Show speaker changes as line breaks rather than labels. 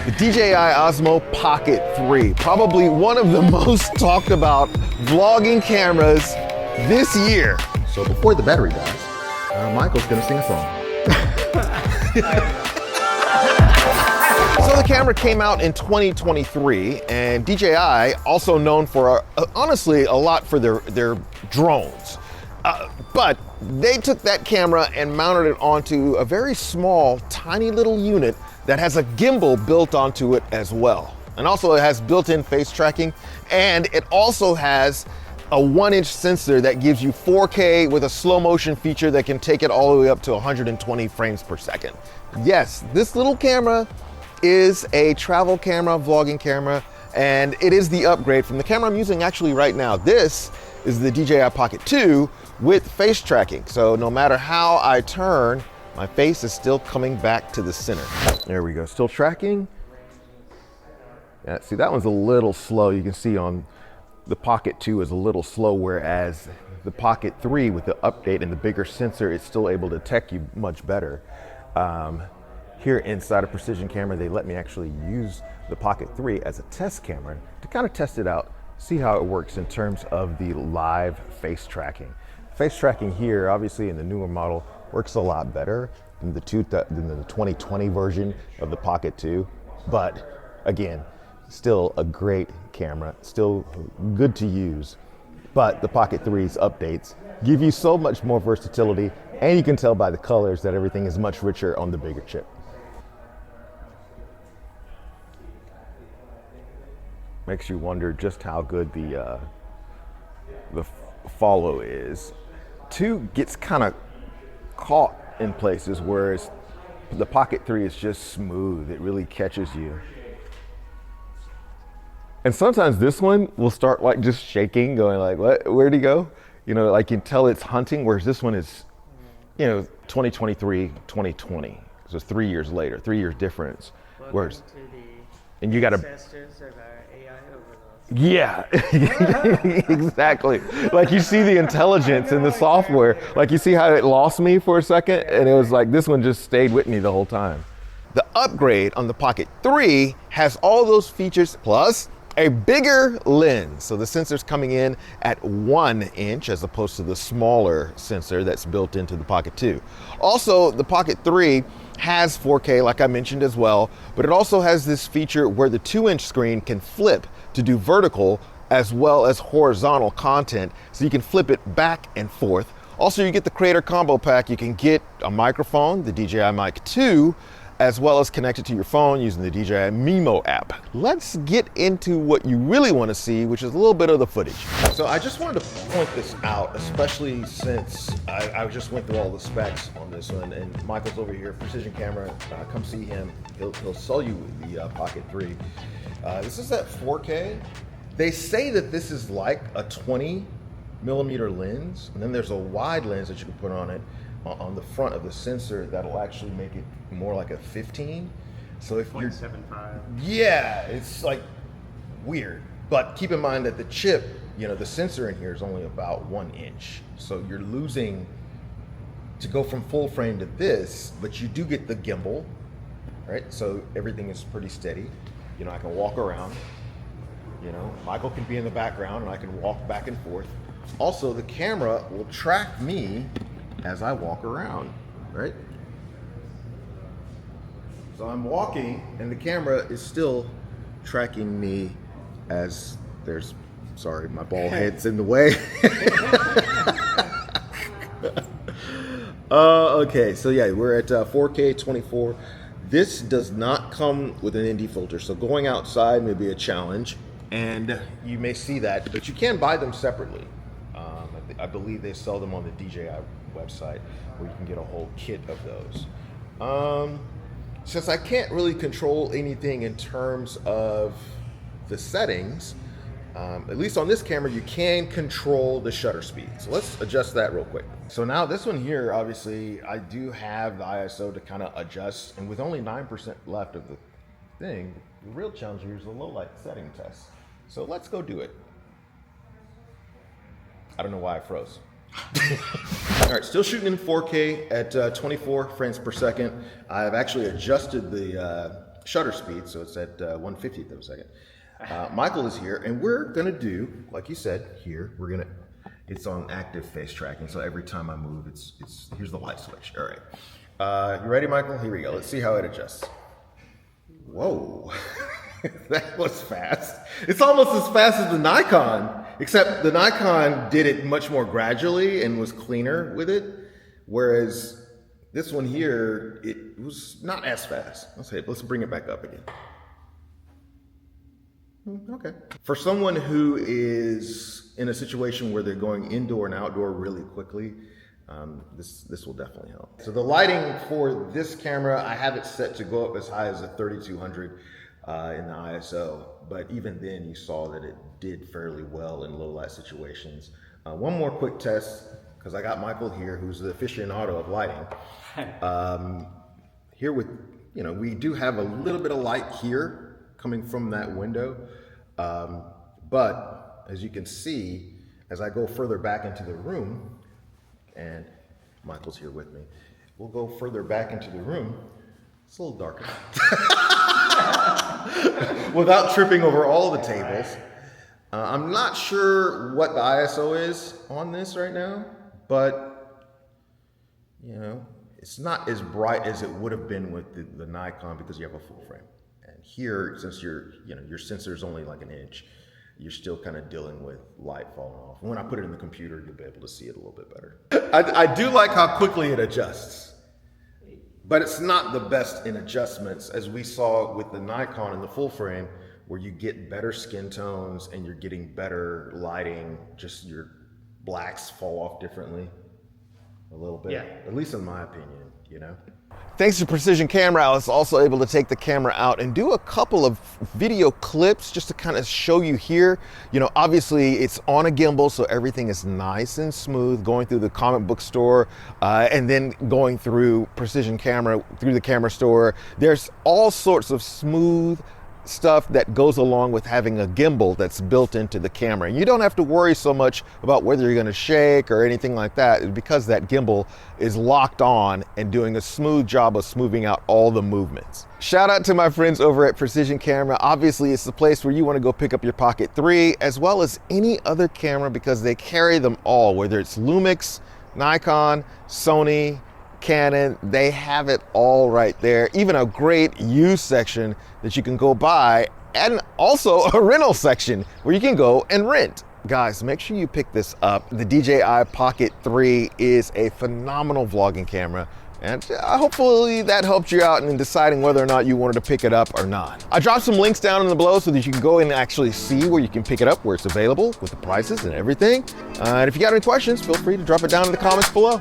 The DJI Osmo Pocket 3, probably one of the most talked about vlogging cameras this year.
So before the battery dies, Michael's gonna sing a song.
So the camera came out in 2023, and DJI, also known for, honestly, a lot for their drones. But they took that camera and mounted it onto a very small, tiny little unit that has a gimbal built onto it as well. And also it has built-in face tracking, and it also has a 1-inch sensor that gives you 4K with a slow motion feature that can take it all the way up to 120 frames per second. Yes, this little camera is a travel camera, vlogging camera, and it is the upgrade from the camera I'm using actually right now. This is the DJI Pocket 2 with face tracking. So no matter how I turn, my face is still coming back to the center. There we go, still tracking. Yeah, see, that one's a little slow. You can see on the Pocket 2 is a little slow, whereas the Pocket 3 with the update and the bigger sensor is still able to detect you much better. Here inside a Precision Camera, they let me actually use the Pocket 3 as a test camera to kind of test it out, see how it works in terms of the live face tracking. Face tracking here, obviously in the newer model, works a lot better than the 2020 version of the Pocket 2. But again, still a great camera, still good to use. But the Pocket 3's updates give you so much more versatility, and you can tell by the colors that everything is much richer on the bigger chip. Makes you wonder just how good the follow is. 2 gets kind of caught in places, whereas the Pocket 3 is just smooth. It really catches you. And sometimes this one will start like just shaking, going like, what, where'd he go? You know, like you can tell it's hunting, whereas this one is, 2023, 2020. So it's 3 years later, 3 years difference. Whereas, and you got to, yeah, exactly. Like you see the intelligence in the software. Like you see how it lost me for a second, and it was like this one just stayed with me the whole time. The upgrade on the Pocket 3 has all those features plus a bigger lens. So the sensor's coming in at 1 inch as opposed to the smaller sensor that's built into the Pocket 2. Also, the Pocket 3 has 4K, like I mentioned as well, but it also has this feature where the 2-inch screen can flip to do vertical as well as horizontal content, so you can flip it back and forth. Also, you get the Creator Combo Pack. You can get a microphone, the DJI Mic 2, as well as connect it to your phone using the DJI Mimo app. Let's get into what you really want to see, which is a little bit of the footage. So I just wanted to point this out, especially since I just went through all the specs on this one, and Michael's over here, Precision Camera, come see him. He'll sell you the Pocket 3. This is at 4K. They say that this is like a 20mm lens, and then there's a wide lens that you can put on it on the front of the sensor that'll actually make it more like a 15. So if you're
0.75.
Yeah, it's like weird. But keep in mind that the chip, the sensor in here is only about 1 inch. So you're losing to go from full frame to this, but you do get the gimbal, right? So everything is pretty steady. I can walk around, Michael can be in the background and I can walk back and forth. Also, the camera will track me as I walk around, right? So I'm walking and the camera is still tracking me as sorry, my bald head's in the way. Okay, so yeah, we're at 4K 24. This does not come with an ND filter, so going outside may be a challenge, and you may see that, but you can buy them separately. I believe they sell them on the DJI website, where you can get a whole kit of those. Since I can't really control anything in terms of the settings, at least on this camera, you can control the shutter speed. So let's adjust that real quick. So now this one here, obviously, I do have the ISO to kind of adjust, and with only 9% left of the thing, the real challenge here is the low light setting test. So let's go do it. I don't know why I froze. All right, still shooting in 4K at 24 frames per second. I've actually adjusted the
shutter speed, so it's at 1/50th of a second. Michael is here, and we're gonna do, like you said, here, it's on active face tracking, so every time I move, here's the light switch. All right. You ready, Michael? Here we go. Let's see how it adjusts. Whoa, that was fast. It's almost as fast as the Nikon, except the Nikon did it much more gradually and was cleaner with it, whereas this one here, it was not as fast. Let's bring it back up again. Okay. For someone who is in a situation where they're going indoor and outdoor really quickly, this will definitely help. So the lighting for this camera, I have it set to go up as high as a 3200 in the ISO, but even then you saw that it did fairly well in low light situations. One more quick test, because I got Michael here, who's the aficionado of lighting. Here we do have a little bit of light here coming from that window, but as you can see, as I go further back into the room, and Michael's here with me, we'll go further back into the room, it's a little darker. Without tripping over all the tables. I'm not sure what the ISO is on this right now, but it's not as bright as it would have been with the Nikon because you have a full frame. And here, since your sensor is only like an inch, you're still kind of dealing with light falling off. And when I put it in the computer, you'll be able to see it a little bit better. I do like how quickly it adjusts, but it's not the best in adjustments, as we saw with the Nikon in the full frame, where you get better skin tones and you're getting better lighting, just your blacks fall off differently a little bit, at least in my opinion,
Thanks to Precision Camera, I was also able to take the camera out and do a couple of video clips just to kind of show you here. Obviously it's on a gimbal, so everything is nice and smooth, going through the comic book store and then going through Precision Camera, through the camera store. There's all sorts of smooth stuff that goes along with having a gimbal that's built into the camera. And you don't have to worry so much about whether you're going to shake or anything like that, because that gimbal is locked on and doing a smooth job of smoothing out all the movements. Shout out to my friends over at Precision Camera. Obviously, it's the place where you want to go pick up your Pocket 3 as well as any other camera, because they carry them all, whether it's Lumix, Nikon, Sony, Canon, they have it all right there. Even a great used section that you can go buy, and also a rental section where you can go and rent. Guys, make sure you pick this up. The DJI Pocket 3 is a phenomenal vlogging camera, and hopefully that helped you out in deciding whether or not you wanted to pick it up or not. I dropped some links down in the below so that you can go and actually see where you can pick it up, where it's available, with the prices and everything. And if you got any questions, feel free to drop it down in the comments below.